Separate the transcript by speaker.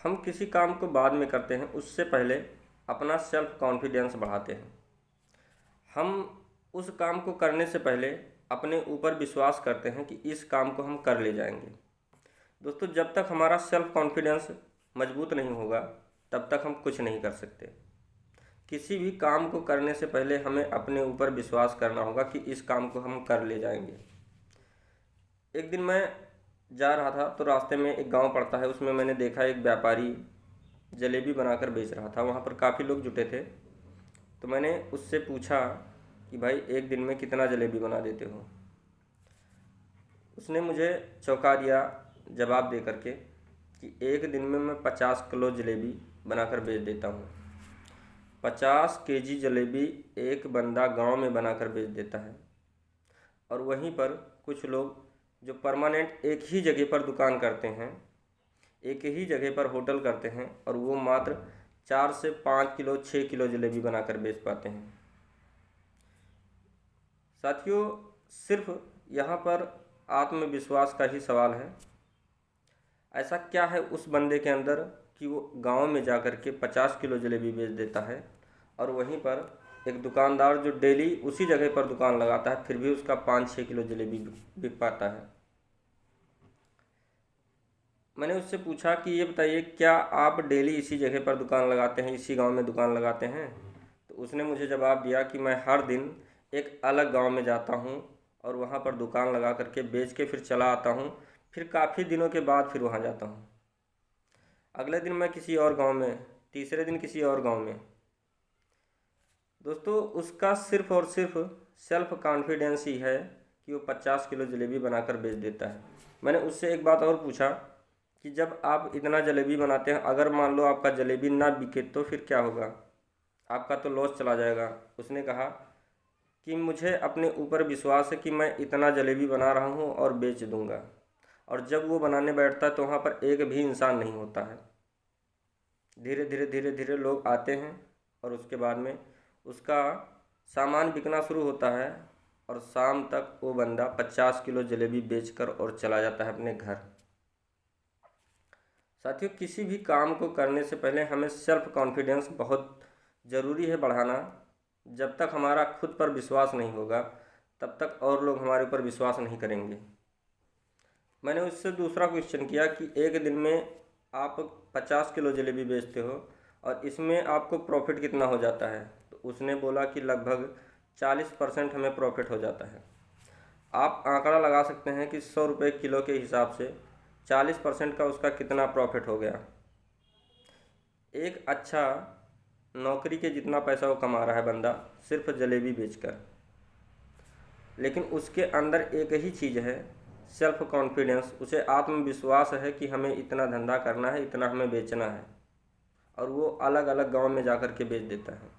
Speaker 1: हम किसी काम को बाद में करते हैं, उससे पहले अपना सेल्फ कॉन्फिडेंस बढ़ाते हैं। हम उस काम को करने से पहले अपने ऊपर विश्वास करते हैं कि इस काम को हम कर ले जाएंगे। दोस्तों, जब तक हमारा सेल्फ कॉन्फिडेंस मजबूत नहीं होगा तब तक हम कुछ नहीं कर सकते। किसी भी काम को करने से पहले हमें अपने ऊपर विश्वास करना होगा कि इस काम को हम कर ले जाएंगे। एक दिन मैं जा रहा था तो रास्ते में एक गांव पड़ता है, उसमें मैंने देखा एक व्यापारी जलेबी बनाकर बेच रहा था। वहाँ पर काफ़ी लोग जुटे थे, तो मैंने उससे पूछा कि भाई एक दिन में कितना जलेबी बना देते हो। उसने मुझे चौंका दिया जवाब दे करके कि एक दिन में मैं 50 किलो जलेबी बनाकर बेच देता हूँ। 50 केजी जलेबी एक बंदा गांव में बनाकर बेच देता है, और वहीं पर कुछ लोग जो परमानेंट एक ही जगह पर दुकान करते हैं, एक ही जगह पर होटल करते हैं, और वो मात्र 4 से 5 किलो 6 किलो जलेबी बनाकर बेच पाते हैं। साथियों, सिर्फ यहाँ पर आत्मविश्वास का ही सवाल है। ऐसा क्या है उस बंदे के अंदर कि वो गांव में जाकर के 50 किलो जलेबी बेच देता है, और वहीं पर एक दुकानदार जो डेली उसी जगह पर दुकान लगाता है फिर भी उसका 5-6 किलो जलेबी बिक पाता है। मैंने उससे पूछा कि ये बताइए, क्या आप डेली इसी जगह पर दुकान लगाते हैं, इसी गांव में दुकान लगाते हैं? तो उसने मुझे जवाब दिया कि मैं हर दिन एक अलग गांव में जाता हूं और वहां पर दुकान लगा करके बेच के फिर चला आता हूं, फिर काफ़ी दिनों के बाद फिर वहां जाता हूं। अगले दिन मैं किसी और गांव में, तीसरे दिन किसी और गांव में। दोस्तों, उसका सिर्फ और सिर्फ सेल्फ कॉन्फिडेंस ही है कि वो 50 किलो जलेबी बनाकर बेच देता है। मैंने उससे एक बात और पूछा कि जब आप इतना जलेबी बनाते हैं, अगर मान लो आपका जलेबी ना बिके तो फिर क्या होगा? आपका तो लॉस चला जाएगा। उसने कहा कि मुझे अपने ऊपर विश्वास है कि मैं इतना जलेबी बना रहा हूँ और बेच दूँगा। और जब वो बनाने बैठता है तो वहाँ पर एक भी इंसान नहीं होता है। धीरे धीरे धीरे धीरे लोग आते हैं और उसके बाद में उसका सामान बिकना शुरू होता है, और शाम तक वो बंदा 50 किलो जलेबी बेचकर और चला जाता है अपने घर। साथियों, किसी भी काम को करने से पहले हमें सेल्फ कॉन्फिडेंस बहुत ज़रूरी है बढ़ाना। जब तक हमारा खुद पर विश्वास नहीं होगा तब तक और लोग हमारे ऊपर विश्वास नहीं करेंगे। मैंने उससे दूसरा क्वेश्चन किया कि एक दिन में आप 50 किलो जलेबी बेचते हो और इसमें आपको प्रॉफिट कितना हो जाता है? तो उसने बोला कि लगभग 40% हमें प्रॉफिट हो जाता है। आप आंकड़ा लगा सकते हैं कि 100 रुपये किलो के हिसाब से 40% का उसका कितना प्रॉफिट हो गया। एक अच्छा नौकरी के जितना पैसा वो कमा रहा है बंदा सिर्फ जलेबी बेचकर। लेकिन उसके अंदर एक ही चीज़ है, सेल्फ कॉन्फिडेंस। उसे आत्मविश्वास है कि हमें इतना धंधा करना है, इतना हमें बेचना है, और वो अलग अलग गांव में जा कर के बेच देता है।